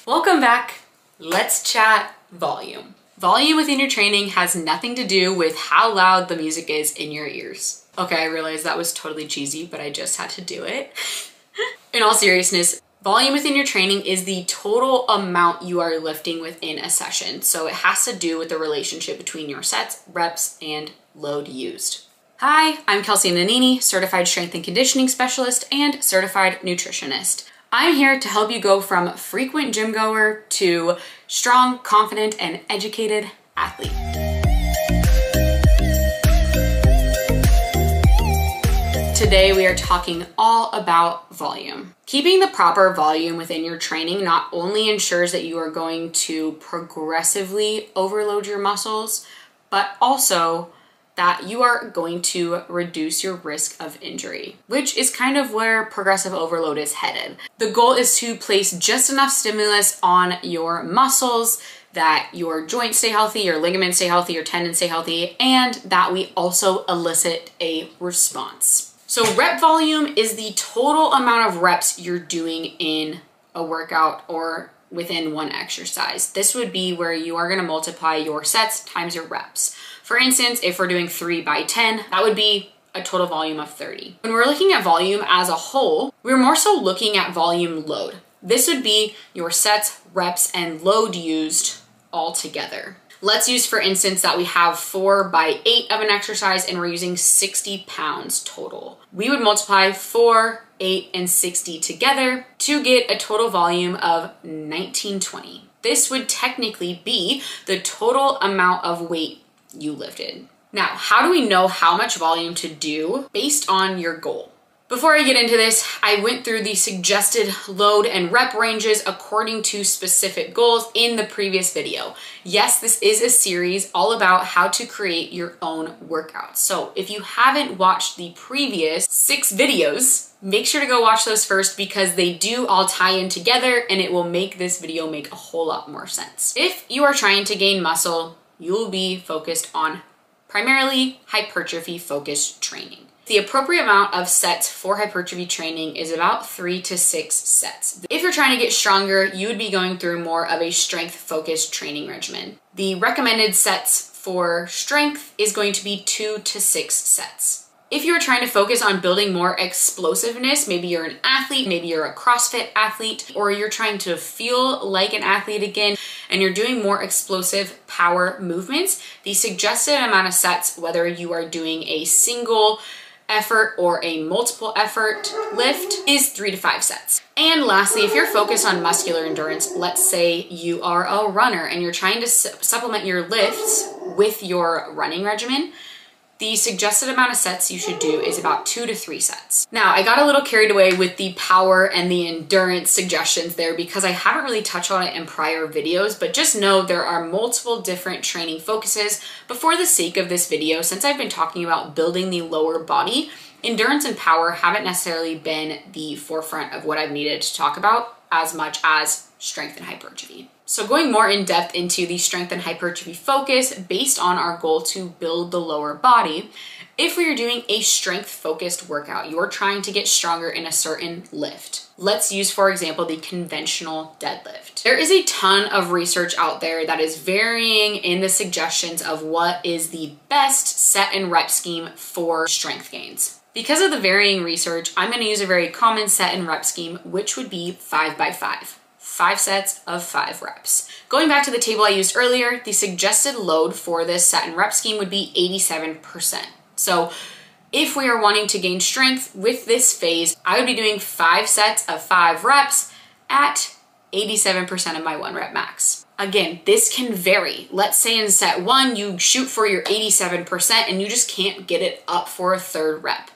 Welcome back. Let's chat volume. Volume within your training has nothing to do with how loud the music is in your ears. Okay, I realized that was totally cheesy, but I just had to do it. In all seriousness, volume within your training is the total amount you are lifting within a session. So it has to do with the relationship between your sets, reps, and load used. Hi, I'm Kelsey Nanini, certified strength and conditioning specialist and certified nutritionist. I'm here to help you go from frequent gym goer to strong, confident, and educated athlete. Today we are talking all about volume. Keeping the proper volume within your training not only ensures that you are going to progressively overload your muscles, but also that you are going to reduce your risk of injury, which is kind of where progressive overload is headed. The goal is to place just enough stimulus on your muscles that your joints stay healthy, your ligaments stay healthy, your tendons stay healthy, and that we also elicit a response. So rep volume is the total amount of reps you're doing in a workout or within one exercise. This would be where you are gonna multiply your sets times your reps. For instance, if we're doing 3 by 10, that would be a total volume of 30. When we're looking at volume as a whole, we're more so looking at volume load. This would be your sets, reps, and load used all together. Let's use, for instance, that we have 4 by 8 of an exercise and we're using 60 pounds total. We would multiply 4, 8, and 60 together to get a total volume of 1920. This would technically be the total amount of weight you lifted. Now, how do we know how much volume to do based on your goal? Before I get into this, I went through the suggested load and rep ranges according to specific goals in the previous video. Yes, this is a series all about how to create your own workouts. So if you haven't watched the previous 6 videos, make sure to go watch those first because they do all tie in together and it will make this video make a whole lot more sense. If you are trying to gain muscle, you will be focused on primarily hypertrophy focused training. The appropriate amount of sets for hypertrophy training is about 3 to 6 sets. If you're trying to get stronger, you would be going through more of a strength focused training regimen. The recommended sets for strength is going to be 2 to 6 sets. If you're trying to focus on building more explosiveness, maybe you're an athlete, maybe you're a CrossFit athlete, or you're trying to feel like an athlete again, and you're doing more explosive power movements, the suggested amount of sets, whether you are doing a single effort or a multiple effort lift, is 3 to 5 sets. And lastly, if you're focused on muscular endurance, let's say you are a runner and you're trying to supplement your lifts with your running regimen, the suggested amount of sets you should do is about 2 to 3 sets. Now, I got a little carried away with the power and the endurance suggestions there because I haven't really touched on it in prior videos, but just know there are multiple different training focuses. But for the sake of this video, since I've been talking about building the lower body, endurance and power haven't necessarily been the forefront of what I've needed to talk about as much as strength and hypertrophy. So going more in depth into the strength and hypertrophy focus based on our goal to build the lower body, if we are doing a strength focused workout, you're trying to get stronger in a certain lift. Let's use, for example, the conventional deadlift. There is a ton of research out there that is varying in the suggestions of what is the best set and rep scheme for strength gains. Because of the varying research, I'm going to use a very common set and rep scheme, which would be 5 by 5. 5 sets of 5 reps. Going back to the table I used earlier, the suggested load for this set and rep scheme would be 87%. So if we are wanting to gain strength with this phase, I would be doing 5 sets of 5 reps at 87% of my 1 rep max. Again, this can vary. Let's say in set 1, you shoot for your 87% and you just can't get it up for a 3rd rep.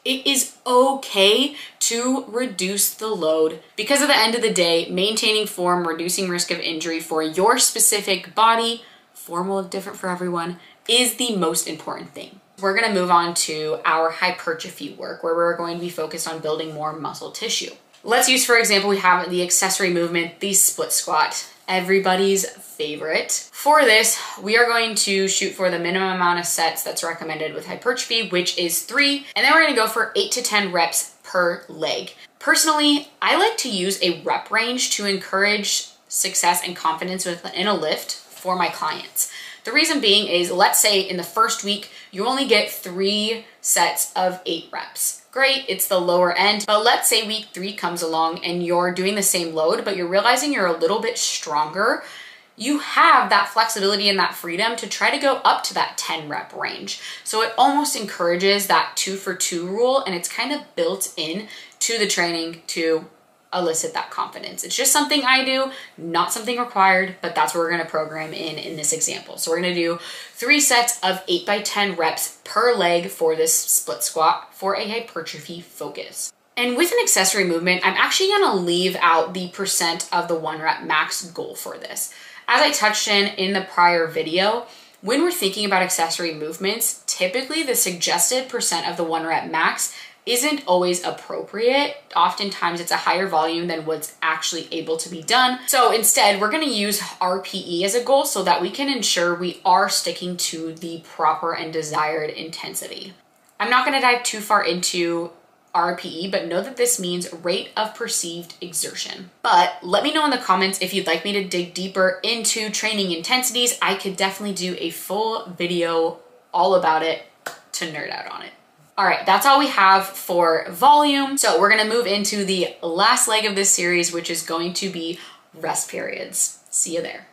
It is okay to reduce the load because at the end of the day, maintaining form, reducing risk of injury for your specific body, form will look different for everyone, is the most important thing. We're gonna move on to our hypertrophy work where we're going to be focused on building more muscle tissue. Let's use, for example, we have the accessory movement, the split squat, everybody's favorite. For this, we are going to shoot for the minimum amount of sets that's recommended with hypertrophy, which is 3, and then we're gonna go for 8 to 10 reps per leg. Personally, I like to use a rep range to encourage success and confidence within a lift for my clients. The reason being is, let's say in the first week, you only get 3 sets of 8 reps. Great, it's the lower end, but let's say week 3 comes along and you're doing the same load, but you're realizing you're a little bit stronger. You have that flexibility and that freedom to try to go up to that 10 rep range. So it almost encourages that 2 for 2 rule, and it's kind of built in to the training to elicit that confidence. It's just something I do, not something required, but that's what we're gonna program in this example. So we're gonna do 3 sets of 8 by 10 reps per leg for this split squat for a hypertrophy focus. And with an accessory movement, I'm actually gonna leave out the percent of the 1 rep max goal for this. As I touched in the prior video, when we're thinking about accessory movements, typically the suggested percent of the 1 rep max isn't always appropriate. Oftentimes it's a higher volume than what's actually able to be done. So instead, we're gonna use RPE as a goal so that we can ensure we are sticking to the proper and desired intensity. I'm not gonna dive too far into RPE, but know that this means rate of perceived exertion. But let me know in the comments if you'd like me to dig deeper into training intensities. I could definitely do a full video all about it to nerd out on it. All right, that's all we have for volume. So we're gonna move into the last leg of this series, which is going to be rest periods. See you there.